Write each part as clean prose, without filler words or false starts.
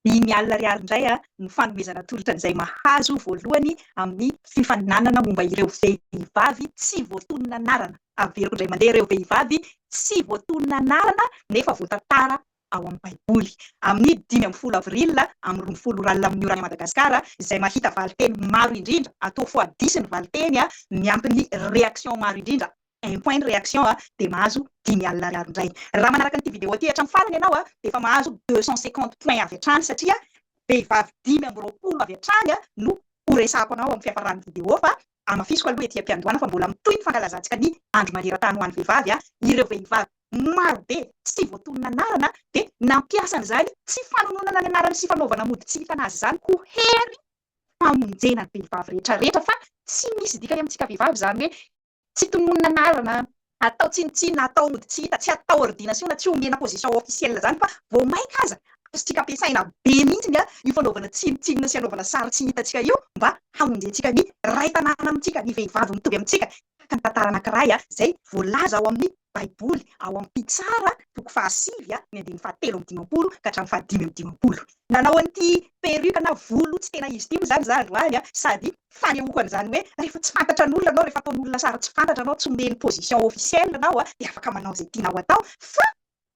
Dimy alina ariary indray ny fanomezana tolotra izay mahazo voalohany amin'ny fifaninanana momba ireo vehivavy tsy voatonona anarana. Averiko indray mandeha ireo vehivavy tsy voatonona anarana nefa voatantara ao amin'ny baiboly. Amin'ny 5 avril amin'ny 20 ralina amin'ny orana Madagasikara izay mahita valiteny maro indrindra atao foadisy ny valiteny miampy ny réaction maro indrindra. Un point de réaction dia mahazo 5 alina ariary indray. Raha manaraka an'ity vidéo ity hatramin'ny farany ianao dia efa mahazo 250 points avy hatrany satria vehivavy 5 avy hatrany no horesahako anao amin'ny fiafaran'ny vidéo fa amafisiko aloha ety am-piandohana fa mbola mitohy ny fankalazantsika ny andro maneran-tany ho an'ny vehivavy ireo vehivavy marobe tsy voatonona anarana dia nampiasa an'izany tsy fanononana ny anarana sy fanaovana mody tsy hitanazy izany ho hery famonjena ny vehivavy rehetrarehetra fa tsy misy dikany amintsika vehivavy izany hoe tsy tononona anarana atao tsinotsinona atao mody tsy hita tsy atao ordination tsy omena position officielle zany fa vao maika aza tsika ampiasaina be mihitsy io fanaovana tsinotsinona sy anaovana sary tsy hitantsika io mba hamonjentsika ny ray tanàna amintsika ny vehivavy mitovy amintsika ka ny tantara anankiray izay voalaza ao amin'ny baiboly ao amin'ny mpitsara toko 9 ny 7 ka hatramin'ny 5 nanao an'ity perruque na volo tsy tena izy ity moa zany za androany sady fanehoako an'izany hoe rehefa tsy fantatra n'olona anao rehefa ataon'olona sary tsy fantatra anao tsy omeny position officielle anao dia afaka manao izay tianao atao fa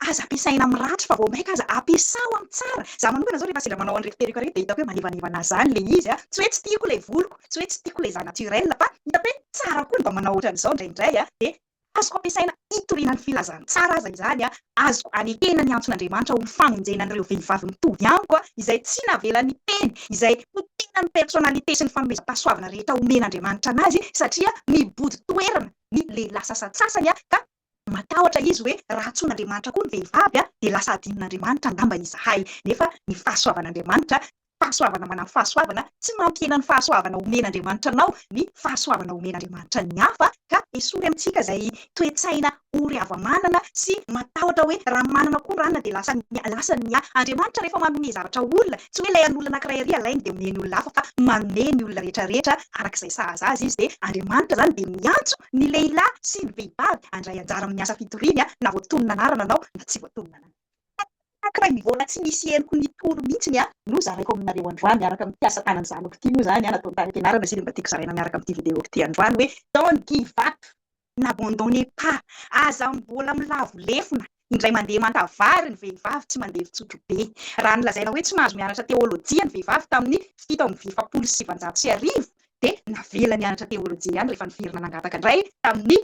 aza ampiasaina amin'ny ratro fa vao maika aza ampiasao amin'ny tsara za manokana zao rehefa sendra manao an'irety perruque irety dia hitako hoe manevanevana zany le izy tsy hoe tsy tiako le voloko tsy hoe tsy tiako le za naturel fa hitako hoe tsara koa mba manao ohatran'izao indraindray dia azoko ampiasaina hitoriana ny filazantsara aza izany azoko anekena ny antson'Andriamanitra ho famonjena an'ireo vehivavy mitovy amiko izay tsy navelan'ny teny izay ho tena ny personnalité sy ny fanomezam-pahasoavana rehetra omen'Andriamanitra anazy satria mibody toerana ny lehilahy sasatsasany ka matahotra izy hoe raha tson'Andriamanitra koa ny vehivavy dia lasa adinon'Andriamanitra angamba izahay nefa ny fahasoavan'Andriamanitra fahasoavana manana fahasoavana tsy mampihena ny fahasoavana omen'Andriamanitra anao ny fahasoavana omen'Andriamanitra ny hafa ka esory amintsika izay toe-tsaina ory hava-manana sy matahotra hoe raha manana koa ranona dia lasa ny Andriamanitra rehefa manome zavatra olona tsy hoe ilay an'olona anankiray ary alainy dia omeny olona hafa fa manome ny olona rehetrarehetra arak'izay sahaza azy izy dia Andriamanitra zany dia miantso ny lehilahy sy ny vehivavy andray anjara amin'ny asa fitoriany na voatonona anarana anao na tsy voatonona anarana. Anankiray mivola tsy misy henoko ny toro mihitsy no zaraiko aminareo androany miaraka amin'ny asa tanany zanako ity moa zany natao tany ampianarana izy mba tiako zaraina miaraka amin'ity vidéo ity androany hoe don't give up n'abandonnez pas aza mbola milavo lefona indray mandeha mantavary ny vehivavy tsy mandeha fitsotro be raha nolazaina hoe tsy mahazo mianatra teolojia ny vehivavy tamin'ny 7,790 dia navela nianatra teolojia ihany rehefa niverina nangataka indray tamin'ny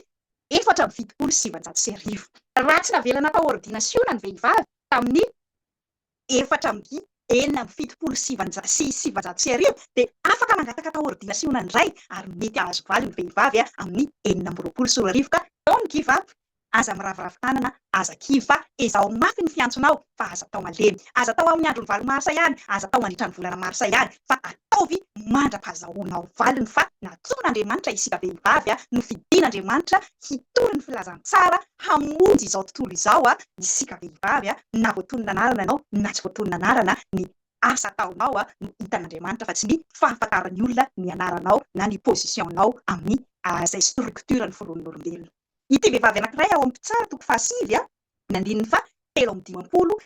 4,790 raha tsy navela natao ordination ny vehivavy tamin'ny 4,790 dia afaka mangataka tao ordination indray ary mety ahazo valy ny vehivavy amin'ny 4,9 ka don't give up aza miraviravy tanana aza kiva ezao mafy ny fiantsonao fa aza tao malemy aza tao amin'ny andron'ny valo marsa ihany aza tao mandritra ny volana marsa ihany fa ataovy mandra-pahazahoanao valiny fa natsoan'Andriamanitra isika vehivavy no fidin'Andriamanitra hitory ny filazantsara hamonjy izao tontolo izao isika vehivavy na voatonona anarana ianao na tsy voatonona anarana ny asa ataonao no hitan'Andriamanitra fa tsy ny fahafantarany olona ny anaranao na ny positionnao amin'ny izay structure ny filon'olombelona. Ity vehivavy anankiray ao amin'ny mpitsara toko 9 ny 7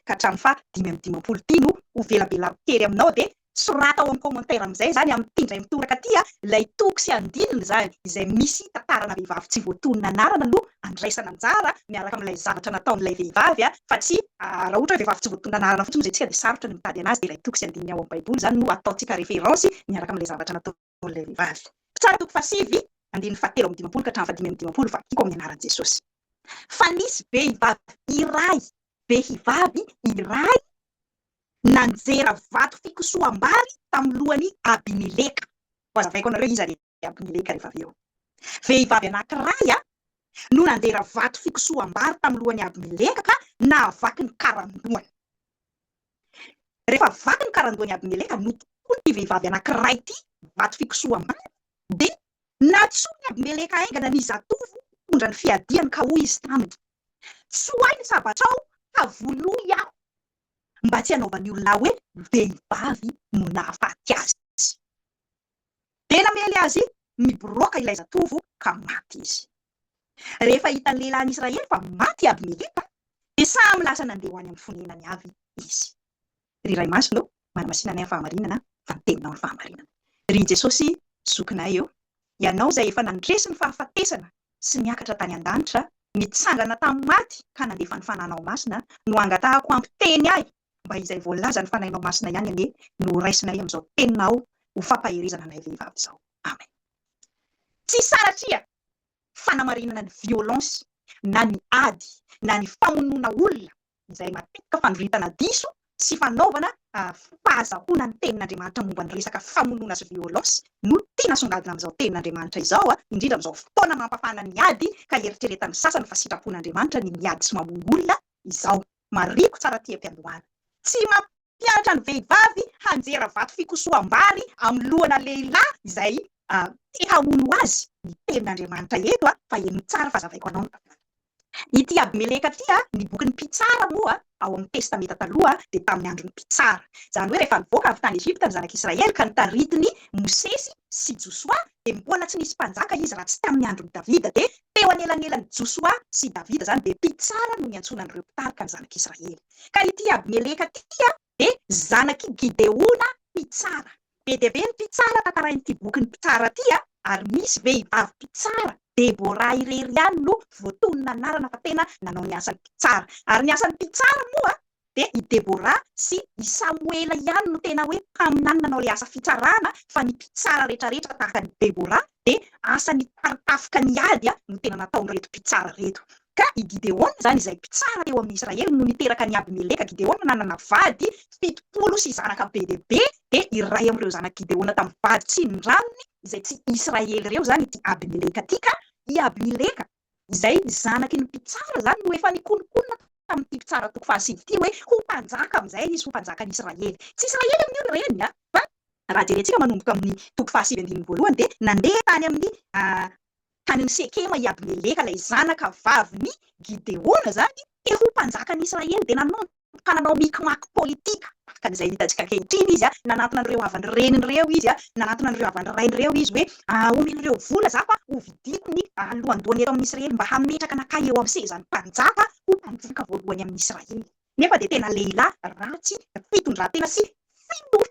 ka hatramin'ny 5 no ho velabela tery aminao dia sorata ao amin'ny commentaire amin'izay zany amin'ny indray mitoraka aty ilay toko sy andininy zany izay misy tantarana vehivavy tsy voatonona anarana no andraisana anjara miaraka amin'ilay zavatra nataon'ilay vehivavy fa tsy raha ohatra hoe vehivavy tsy voatonona anarana fotsiny izay tsika dia sarotra ny mitady anazy dia ilay toko sy andininy ao amin'ny baiboly zany no ataontsika référence miaraka amin'ilay zavatra nataon'ilay vehivavy. Mpitsara toko 9 andininy 7 ka hatramin'ny 5 fa tiako amin'ny anaran'i Jesosy. Fa nisy vehivavy iray nanjera vato fikosoam-bary tamin'ny lohan'i Abimeleka. Ho azavaiko anareo iza Abimeleka rehefa avy eo. Vehivavy anankiray no nanjera vato fikosoam-bary tamin'ny lohan'i Abimeleka ka nahavaky ny karandoany. Rehefa vaky ny karandoan'i Abimeleka notolo ity vehivavy anankiray ity vato fikosoam-bary dia natsony Abimeleka aingana ny zatovo tondra ny fiadiany ka hoy izy taminy tsoay ny sabatrao ka voloy aho mba tsy hanaovan'ny olona hoe vehivavy no nahafaty azy. Tena mely azy miboroaka ilay zatovo ka maty izy. Rehefa hitan'ny lehilahin'i Israely fa maty Abimeleka dia samy lasa nandeha ho any amin'ny fonenany avy izy. Ry Ray Masina manamasinana amin'ny fahamarinana fa ny teninao ny fahamarinana. Ry Jesosy zokinay eo, ianao izay efa nandresy ny fahafatesana sy niakatra tany an-danitra, nitsangana tamin'ny maty ka nandefa ny fanahinao masina, no angatahako ampiteny ahy mba izay voalaza ny fanahinao masina ihany anie no raisinay amin'izao teninao ho fampahirizana anay vehivavy izao. Amen. Tsy saratria fanamarinana ny violence na ny ady na ny famonoana olona izay matetika fanoritana diso sy fanaovana fahazahoana ny tenin'Andriamanitra momba ny resaka famonoana sy violence no tena songadina amin'izao tenin'Andriamanitra izao, indrindra amin'izao fotoana mampafana ny ady ka eritreretan'ny sasany fa sitrapon'Andriamanitra ny miady sy mamono olona izao. Mariko tsara tia mpiandohana. Tsy mampianatra ny vehivavy hanjera vato fikosoam-bary amin'ny lohana lehilahy izay te hamono azy ny tenin'Andriamanitra eto fa eno tsara fazavaiko anao. Ity Abimeleka ty ny bokin'ny mpitsara moa ao amin'ny testamenta taloha dia tamin'ny andron'ny mpitsara. Zany hoe rehefa nivoaka avy tany Ezipta ny zanak'Israely ka nitaritiny Mosesy sy Josoa dia mbola tsy nisy mpanjaka izy raha tsy tamin'ny andron'ny Davida, dia teo anelanelan'ny Josoa sy Davida zany dia mpitsara no niantsona an'ireo mpitarika ny zanak'Israely. Ka ity Abimeleka ty dia zanaky Gideona mpitsara. Be dia be ny mpitsara tantarain'ity bokin'ny mpitsara ty ary misy vehivavy mpitsara Debora irery ihany no voatonona anarana fa tena nanao ny asan'ny mpitsara. Ary ny asan'ny mpitsara moa dia i Debora sy i Samuela ihany no tena hoe mpaminany nanao le asa fitsarana, fa ny mpitsara rehetrarehetra tahaka ny Debora dia asany taritafika ny ady no tena nataon'ireto mpitsara reto. Ka i Gideona zany izay mpitsara teo amin'ny Israely no niteraka ny Abimeleka. Gideona nanana vady 70 sy zanaka be dia be, dia iray amin'ireo zanak' Gideona tamin'ny vady tsinondranony izay tsy Israely ireo zany ity Abimeleka ty. Ka i Abimeleka izay zanaky ny mpitsara zany no efa nikolokoloina tamin'ity mpitsara toko fahasivy ty hoe ho mpanjaka amin'izay izy ho mpanjakan'ny Israely. Tsy Israely amin'io reny fa raha jerentsika manomboka amin'ny toko fahasivy andininy voalohany dia nandeha tany amin'ny tanin'ny Sekema i Abimeleka, ilay zanaka vavin'ny Gideona zany, dia ho mpanjakan'ny Israely dia nanao mikimaky politika kan'izay hitantsika ankehitriny izy nanatona an'ireo havany renin'ireo izy nanatona an'ireo havany rain'ireo izy hoe omen'ireo vola za fa ho vidiko ny lohandoany eto amin'ny Israely mba hametraka anakay eo amin'ny sezan'ny mpanjaka ho mpanjaka voalohany amin'ny Israely. Nefa dia tena lehilahy ratsy, fitondran-tena sy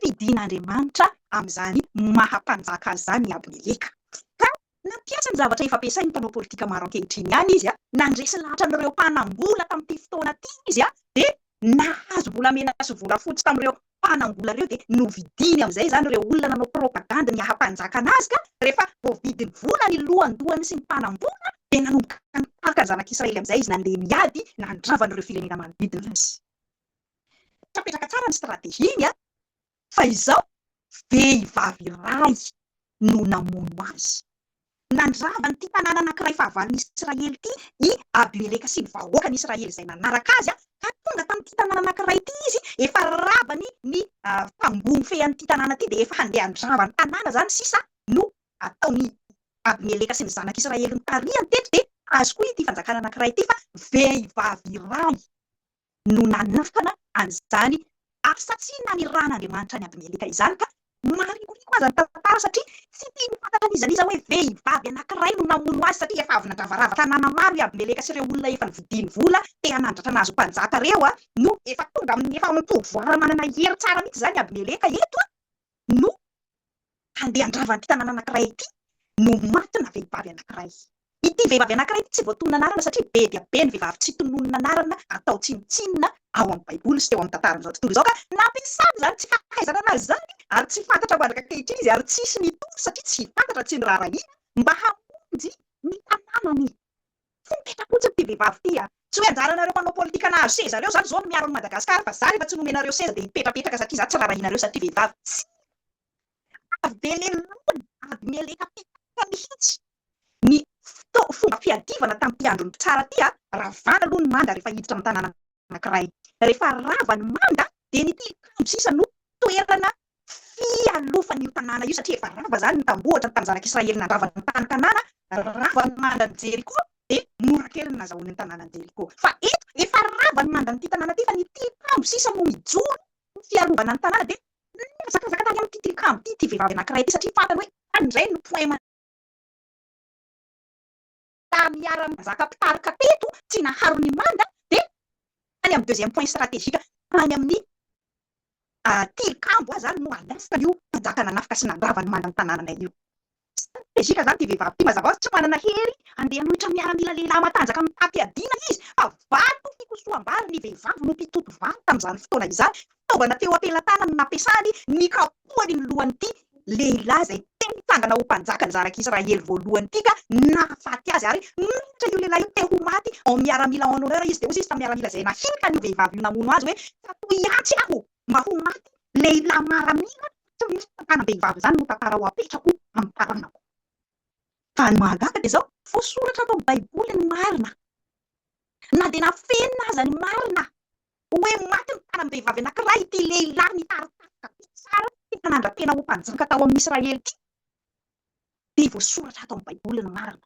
fidian'Andriamanitra amin'izany mahampanjaka azy zany Abimeleka. Ka nampiasa ny zavatra efa ampiasain'ny mpanao politika maro ankehitriny ihany izy nandresy lahatra an'ireo mpanambola tamin'ity fotoana ity izy dia nahazo volamena sy volafotsy tamin'ireo mpanambola ireo dia novidiny amin'izay zany ireo olona nanao propaganda ny hahampanjaka anazy. Ka rehefa voavidiny vola ny lohandohany sy ny mpanambola dia nanomboka nitarika ny zanak'Israely amin'izay izy nandeha miady nandravana ireo firenena manodidina azy. Tapetraka tsara ny strategiany fa izao vehivavy iray no namono azy. Nandrava n'ity tanàna anankiray fahavalon'ny Israely ity i Abimeleka sy ny vahoakan'ny Israely izay nanaraka azy ka tonga tamin'ity tanàna anankiray ity izy efa ravany ny tambony fean'ity tanàna ity dia efa handeha handrava ny tanàna zany sisa no ataon'ny Abimeleka sy ny zanak'Israely ny tarihany teto. Dia azo koa ity fanjakana anankiray ity fa vehivavy iray no nanafana an'izany asa tsy naniran'Andriamanitra ny Abimeleka izany. Ka marikoriko aza ny tantara satria tsy tia mifantatra n'izaniza hoe vehivavy anankiray no namono azy satria efa avy nandravarava tanàna maro i Abimeleka sy ireo olona efa nividiny vola te hanandratra anazy ho mpanjaka reo no efa tonga amin'ny efa mipovoara manana hery tsara mihitsy zany Abimeleka eto no handeha handrava n'ity tanàna anankiray ity no matina vehivavy anankiray. Ity vehivavy anankiray ity tsy voatonona anarana satria be dia be ny vehivavy tsy tononona anarana atao tsinotsinona ao amin'ny Baiboly sy teo amin'ny tantaran'izao tontolo izao. Ka nampiasady zany tsy fahaizana anazy zany ary tsy fantatra mandrika ankehitriny izy ary tsisy nitoro satria tsy fantatra tsy nirarahina mba hamonjy ny tanànany. Tsy mipetrapotsiny ity vehivavy ity tsy hoe anjaranareo mpanao politika nahazo seza reo zany zao no miaro ny Madagasikara fa za rehefa tsy nomenareo seza dia hipetrapetraka satria za tsy rarahinareo satria vehivavy tsy avy be lelohany Abimeleka pitaka mihitsy ny fomba fiadivana tamin'ity androny tsara ty ravana aloha ny manda rehefa hiditra amin'ny tanàna anankiray. Rehefa rava ny manda dia ny tilikambo sisa no toerana fialofan'io tanàna io satria efa rava zany ny tambohatra tamin'ny zanak'Israely nandrava ny tany tanàna, rava ny manda ny Jeriko dia mora kely ny nazahoany ny tanàna Jeriko. Fa eto efa rava ny manda n'ity tanàna ity fa ny tilikambo sisa no mijoro fialovana ny tanàna dia zakazaka tany amin'ity tilikambo ity vehivavy anankiray ity satria fantany hoe andray no point miara-mizaka mpitarika teto tsy naharo ny manda dia any amin'ny deuxième point stratégique any amin'ny tilikambo azy zany no alefaka io manjaka nanafika sy nandravany mandany tanànanay io. Stratégique zany ty vehivavy ty mazava hoazy tsy manana hery andeha loatra miaramila lehilahy matanjaka amin'ny tapiadina izy fa vato fikosoam-bary ny vehivavy no mpitoto vary tamin'izany fotoana izany. Fitaovana teo ampelantanana no nampiasany nikapohany ny lohan'ity lehilahy zay tena nitsangana ho mpanjaka ny zanak'Israely voalohany ty ka nahafaty azy ary miditra io lehilahy io te ho maty en miaramila en honneur izy de ozy izy tamiaramila zay nahinika ny vehivavy io namono azy hoe tato iatsy aho mba ho maty lehilahy maramila tsy misy tantanam-behivavy zany no tantara ho apetrako amin'ny taranako. Fa ny mahagaga de zao voasoratra ato amin'ny baiboly ny marina na de nafenina aza ny marina hoe maty ny tanan-behivavy anankiray ity lehilahy nitaritaka ty tsara tia nandra-tena ho mpanjaka tao amin'ny Israely ty de voasoratra ato amin'ny baiboly ny marina.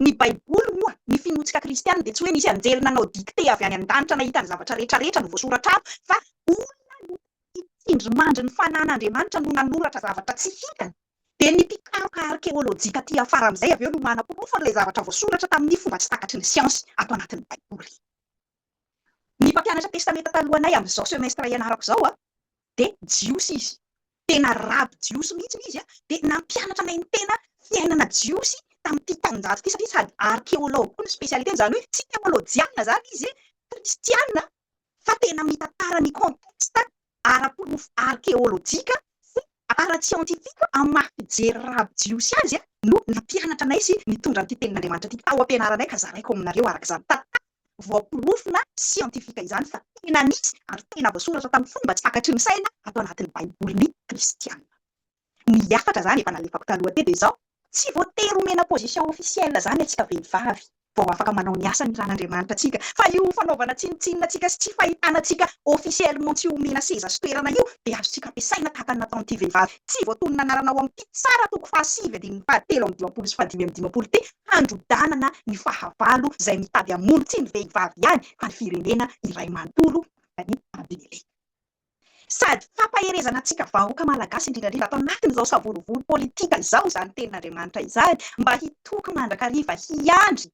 Ny baiboly moa ny finotsika kristianina de tsy hoe misy anjely nanao dikte avy any an-danitra nahita ny zavatra rehetrarehetra no voasoratra ato fa olona no itindry mandry ny fanan'Andriamanitra no nanoratra zavatra tsy hitany. De ny mpikaroka arkeolôjika ty afara am'izay avy eo no manam-porofo an'ilay zavatra voasoratra tamin'ny fomba tsy takatry ny siansy ato anatin'ny baiboly. Ny mpampianatra testamenta talohanay am'izao semestra ianarako zao de jiosy izy. Tena raby jiosy mihitsy izy de nampianatra anay ny tena fiainana jiosy tamin'ity taonjato ty satria sady arkeolôgy koa ny spesialiteny zany hoe tsy teolôjiana zany izy kristianina fa tena mitantara ny contexte ara-porofo arkeolôjika sy ara-tsiantifika amin'ny maha-fijery raby jiosy azy no nampianatra anay sy mitondra n'ity tenin'Andriamanitra ty tao ampianaranay ka zaraiko aminareo arak'izany tantara voaporofona siantifika izany fa tena nisy ary tena voasoratra tamin'ny fomba tsy takatry ny saina ato anatin'ny baiboly kristianina. Ny hafatra zany efa nalefako taloha teo de zao tsy voatery homena position officielle zany atsika vehivavy vao afaka manao ny asa ny ran'Andriamanitra atsika fa io fanaovana tsinitsinina atsika sy tsy fahitana atsika officiellement tsy homena seza sy toerana io de azotsika ampiasaina tahaka ny nataon'ity vehivavy tsy voatonona anarana ao amin'ity tsara toko fahasivy andininy fahatelo amby dimapolo sy fahadimy amby dimapolo ty handrodanana ny fahavalo zay mitady hamono tsy ny vehivavy ihany fa ny firenena iray manontolo ny Abilele. Sady fampaherezana antsika vahoaka malagasy indrindrandrindra ato anatin'izao savolovoly politika izao zany tenin'Andriamanitra izany mba hitoky mandrakariva hiandry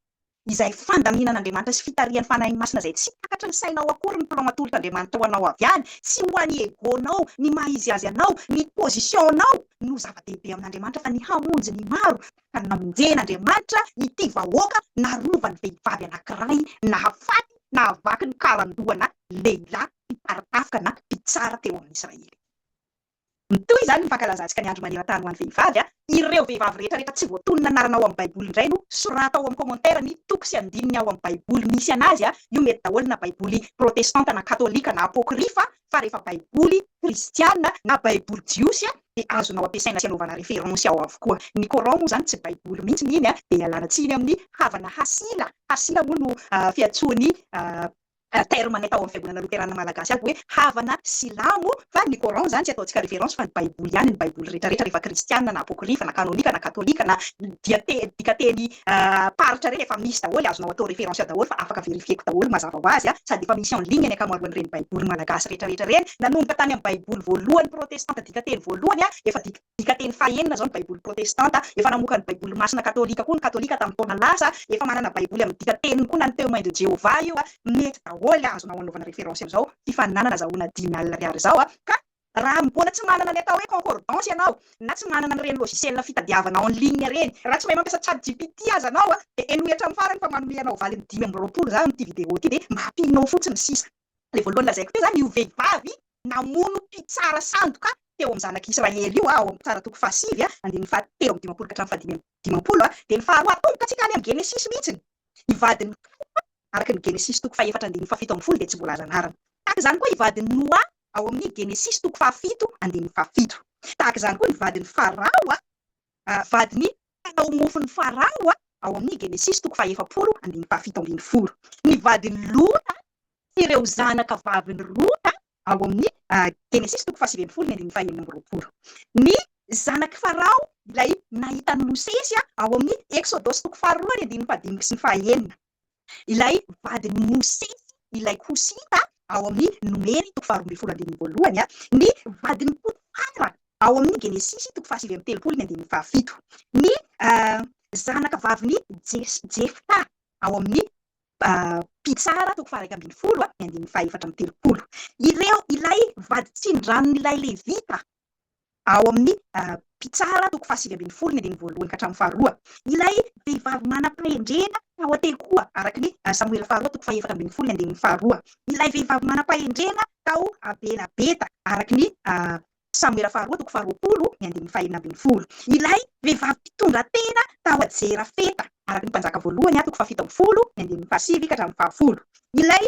izay fandaminan'Andriamanitra sy fitarihan'ny fanahy masina zay tsy takatry ny sainao akory ny plan atolot'Andriamanitra ho anao avy any sy ho an'ny egonao ny maha-izy azy anao ny positionnao no zava-dehibe amin'Andriamanitra fa ny hamonjy ny maro ka namonjen'Andriamanitra ity vahoaka narovany vehivavy anankiray nahafaty nahavaky ny karandohana lehilahy mitaratafika na mpitsara teo amin'ny Israely. Toy zany ny fankalazantsika ny andro maneran-tany ho an'ny vehivavy ireo vehivavy rehetrarehetra tsy voatonona anarana ao amin'ny baiboly indray no sorata ao amin'ny commentaire ny toko sy andininy ao amin'ny baiboly misy anazy io mety daholo na baiboly protestanta na katolika na apôkrifa fa rehefa baiboly kristianina na baiboly jiosy de azonao ampiasaina sy anaovana référence ao avokoa. Ny Coran moa zany tsy baiboly mihitsy iny de ialana tsiny amin'ny havana hasila. Hasila moa no fiantsoany terme ny atao amin'ny fiangonana loterana malagasy aby hoe havana silamo fa ny Coran zany tsy ataontsika référence fa ny baiboly ihany ny baiboly rehetrarehetra rehefa kristianina na apôkrifa na kanônika na katolika na dikateny paritra reny efa misy daholo azonao atao référence daholo fa afaka verifieko daholo mazava ho azy sady efa misy en ligne ny akamaroan'ireny baiboly malagasy rehetrarehetra reny nanomboka tany amin'ny baiboly voalohany protestanta dikateny voalohany efa dikateny fahaenina zao ny baiboly protestanta efa namoaka ny baiboly masina katolika koa ny katolika tamin'ny taona lasa efa manana baiboly amin'ny dikateniny koa na ny témoin de Jéhovah io mety daholo azonao anaovana référence am'izao fifaninana zahoana 10,000 ariary zao ka raha mbola tsy manana ny atao hoe concordance ianao na tsy manana an'ireny logiciel fitadiavana en ligne reny raha tsy mahay mampiasa ChatGPT aza anao de enoy hatramin'ny farany fa manome anao valiny 5 zany ity vidéo ity de mba hampinao fotsiny sisa le voalohany lazaiko teo zany io vehivavy namono mpitsara sandoka teo amin'ny zanak'Israely io ao amin'ny tsara toko fahasivy andininy fahatelo amby dimapolo ka hatramin'ny fahadimy amby dimapolo de ny faharoa atomboka atsika any amin'ny Genesis mihitsiny ivadiny araka ny Genesis toko fahaefatra andininy fahafito amby folo de tsy voalaza anarany tahaka zany koa ivadiny Noa ao amin'ny Genesis toko fahafito andininy fahafito tahaka zany koa ny vadiny Farao vadiny mpanao mofon'ny Farao ao amin'ny Genesis toko fahaefapolo andininy fahafito ambin'ny folo ny vadiny Lota sy ireo zanaka vaviny Lota ao amin'ny Genesis toko fahasivy ambin'ny folo andininy fahaenina amby roapolo ny zanaky Farao ilay nahitany Mosesy ao amin'ny Exodus toko faharoa andininy fahadimy sy ny fahaenina ilay vadiny Mosesy ilay Kosita ao amin'ny Nomery toko faharoa ambin'ny folo andininy voalohany ny vadiny Potifara ao amin'ny Genesis toko fahasivy amby telopolo andininy fahafito ny zanaka vaviny Jefta ao amin'ny pitsara toko faha raika ambin'ny folo ny andimy faha efatra amby telopolo. Ireo ilay vady tsindranon'ilay levita ao amin'ny pitsara toko faha sivy ambin'ny folo ny andiny voalohany ka hatramin'ny faharoa. Ilay vehivavy manam-pahendrena ao an-tekoa araky ny Samuela faharoa toko faha efatra ambin'ny folo ny andiny faharoa. Ilay vehivavy manam-pahendrena tao Benabeta araky ny Samuela faharoa toko faharoapolo ny andiny faha enina ambin'ny folo. Ilay vehivavy mpitondra tena tao Jerafeta araky ny mpanjaka voalohany toko faha fito ambin'ny folo ny andiny faha sivy ka hatramin'ny fahafolo. Ilay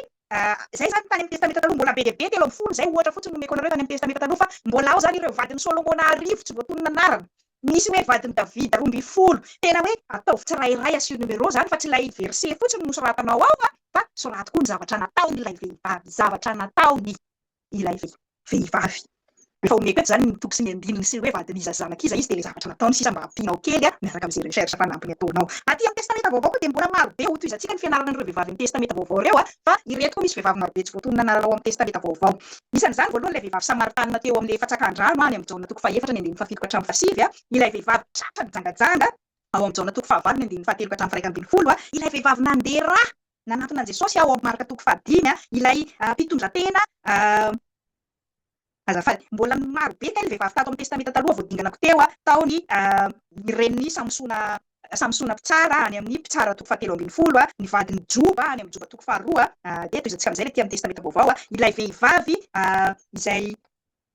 zay zany tany amin'ny testamenta taloha mbola be dia be telo amby folo zay ohatra fotsiny nomeko anareo tany amin'ny testamenta taloha fa mbola ao zany ireo vadin'ny Solomona arivo tsy voatonona anarana. Misy hoe vadin'i Davida roa ambin'ny folo tena hoe ataovy tsirairay asio numero zany fa tsy ilay verse fotsiny no soratanao ao fa soraty koa ny zavatra nataony ilay vehivavy, zavatra nataony ilay vehivavy. Efa omeko eto zany mitoko sy ny andininy sy hoe vadin'iza zanakiza izy de le zavatra nataony sisa mba ampianao kely miaraka amin'izay recherche fanampiny ataonao. Aty amin'ny testamenta vaovao koa de mbola maro be ho tohizantsika ny fianarana an'ireo vehivavy amin'ny testamenta vaovao reo fa ireto koa misy vehivavy maro be tsy voatonona anarana ao amin'ny testamenta vaovao. Isan'izany voalohany ilay vehivavy Samaritanina teo amin'ilay fatsakan-drano any amin'ny Jaona toko faha efatra ny andiny faha fito ka hatramin'ny faha sivy ilay vehivavy tratra mijangajanga ao amin'ny Jaona toko faha valo ny andiny faha telo ka hatramin'ny faha raika ambin'ny folo ilay vehivavy nandeha nanatona an Jesosy ao amin'ny Marka toko faha dimy ilay mpitondra tena azafady mbola maro be kay ny vehivavy tato amin'ny testamenta taloha voadinganako teo taony reniny Samsona mpitsara any amin'ny mpitsara toko fahatelo ambin'ny folo ny vadiny Joba any amin'ny Joba toko faharoa de toizantsika amin'izay le ty amin'ny testamenta vaovao ilay vehivavy izay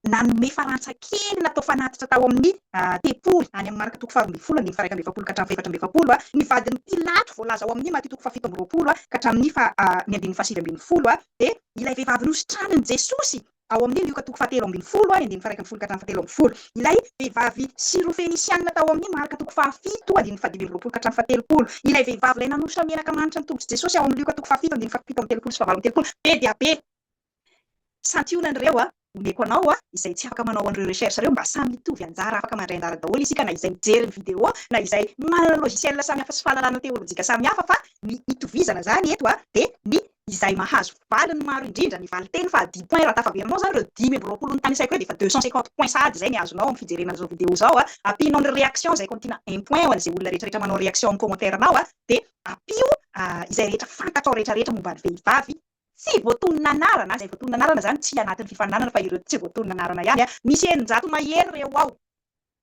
nanome farantsakely natao fanatitra tao amin'ny tepoly any amin'ny Marka toko faha roa ambin'ny folo andiny faha raika amby efapolo ka hatramin'ny faha efatra amby efapolo ny vadiny Pilato voalaza ao amin'ny Maty toko faha fito amby roapolo ka hatramin'ny ny andiny faha sivy ambin'ny folo de ilay vehivavy nosotranin'i Jesosy ao amin'ny Luka toko fahatelo ambin'ny folo ny andiny faha raika amby folo ka hatramin'ny fahatelo amby folo. Ilay vehivavy Sirofenisiana tao amin'ny Marka toko faha fito andiny faha dimy amby roapolo ka hatramin'ny faha telopolo. Ilay vehivavy ilay nanositra menaka manitra ny tongotra Jesosy ao amin'ny Luka toko faha fito andiny faha fito amby telopolo sy faha valo amby telopolo. Be dia be santionan'ireo omeko anao izay tsy afaka manao an'ireo recherche reo mba samy mitovy anjara afaka mandray anjara daholo isika na izay mijery ny vidéo na izay manana logiciel samy hafa sy fahalalana teolojika samy hafa fa ny itovizana zany eto de ny izay mahazo valiny maro indrindra ny valiteny fa 10 points raha tafaverinao zany ireo 10 amby roapolo ny tany isaiko hoe de fa 250 points sady zay ny azonao amin'ny fijerena zao vidéo zao ampinao ny réaction zay kontina 1 point ho an'izay olona rehetrarehetra manao réaction amin'ny commentaire nao de apio izay rehetra fantatrao rehetrarehetra momba ny vehivavy tsy voatonona anarana zay voatonona anarana zany tsy anatin'ny fifaninanana fa ireo tsy voatonona anarana ihany misy eninjato mahery reo ao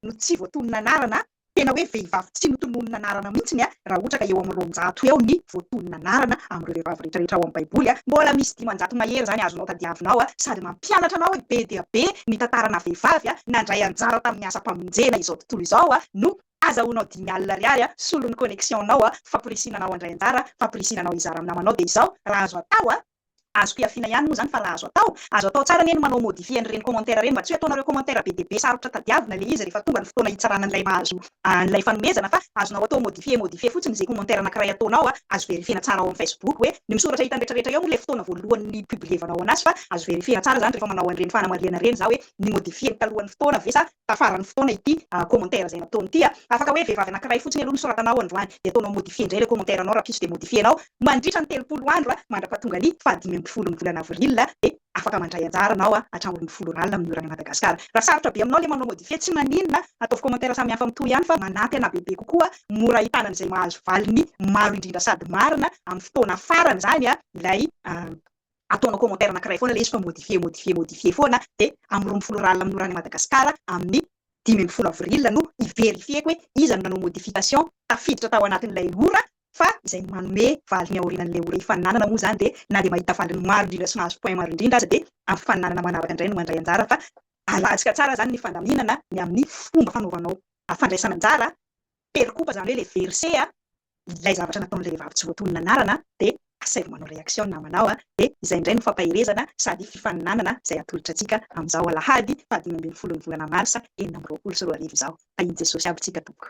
no tsy voatonona anarana tena hoe vehivavy tsy notononona anarana mihitsiny raha ohatra ka eo amin'ny roanjato eo ny voatonona anarana amin'ireo vehivavy rehetrarehetra ao amin'ny baiboly mbola misy dimanjato mahery zany azonao tadiavinao sady mampianatra anao hoe be dia be ny tantarana vehivavy nandray anjara tamin'ny asa mpamonjena izao tontolo izao no azahoanao 10,000 ariary solon'ny connexion nao fampirisinanao andray anjara fampirisinanao izara amin'ny namanao de izao raha azo atao azoko hiafiana ihany moa zany fa raha azo atao tsara neny manao modifie an'ireny commentaire reny mba tsy hoe ataonareo commentaire be dia be sarotra tadiavina le izy rehefa tonga ny fotoana hitsarana an'ilay mahazo an'ilay fanomezana fa azonao atao modifie fotsiny zay commentaire anankiray ataonao azo verifiena tsara ao amin'ny Facebook hoe ny misoratra hitany rehetrarehetra eo le fotoana voalohan'ny publievanao anazy fa azo verifiena tsara zany rehefa manao an'ireny fanamariana reny za hoe ny modifie talohan'ny fotoana ve sa tafaran'ny fotoana ity commentaire zay nataony ity afaka hoe vehivavy anankiray fotsiny aloha nisoratanao androany de ataonao modifie indray le commentaire anao raha piso de modifienao mandritra ny 30 andro mandrapatonga ny fahadimy ambin'ny folo ny volana avril de afaka mandray anjara anao hatramin'ny folo ralina amin'ny orana Madagasikara. Raha sarotra be aminao le manao modifie tsy maninona ataovy commentaire samy hafa mitohy ihany fa manampy ana bebe kokoa mora hitanana izay mahazo valiny maro indrindra sady marina amin'ny fotoana farany zany ilay ataonao commentaire anankiray foana le izy fa modifie foana de amin'ny 12 ralina amin'ny orana Madagasikara amin'ny 10 avril no iverifieko hoe iza no nanao modification tafiditra tao anatin'ilay ora fa izay manome valiny aorianan'ilay ora hifaninanana moa zany de na de mahita valiny maro indrindra sy mahazo point maro indrindra aza de amin'ny fifaninanana manaraka indray no mandray anjara fa alatsika tsara zany ny fandaminana ny amin'ny fomba fanaovanao fandraisana anjara perikopa zany hoe le verse ilay zavatra nataon'ilay vehivavy tsy voatonona anarana de asaivo manao réaction namanao de izay indray no fampahirezana sady fifaninanana izay atolotra antsika amin'izao alahady 15 ny volana marsa 2024 zao ahiny Jesosy aby tsika tompoko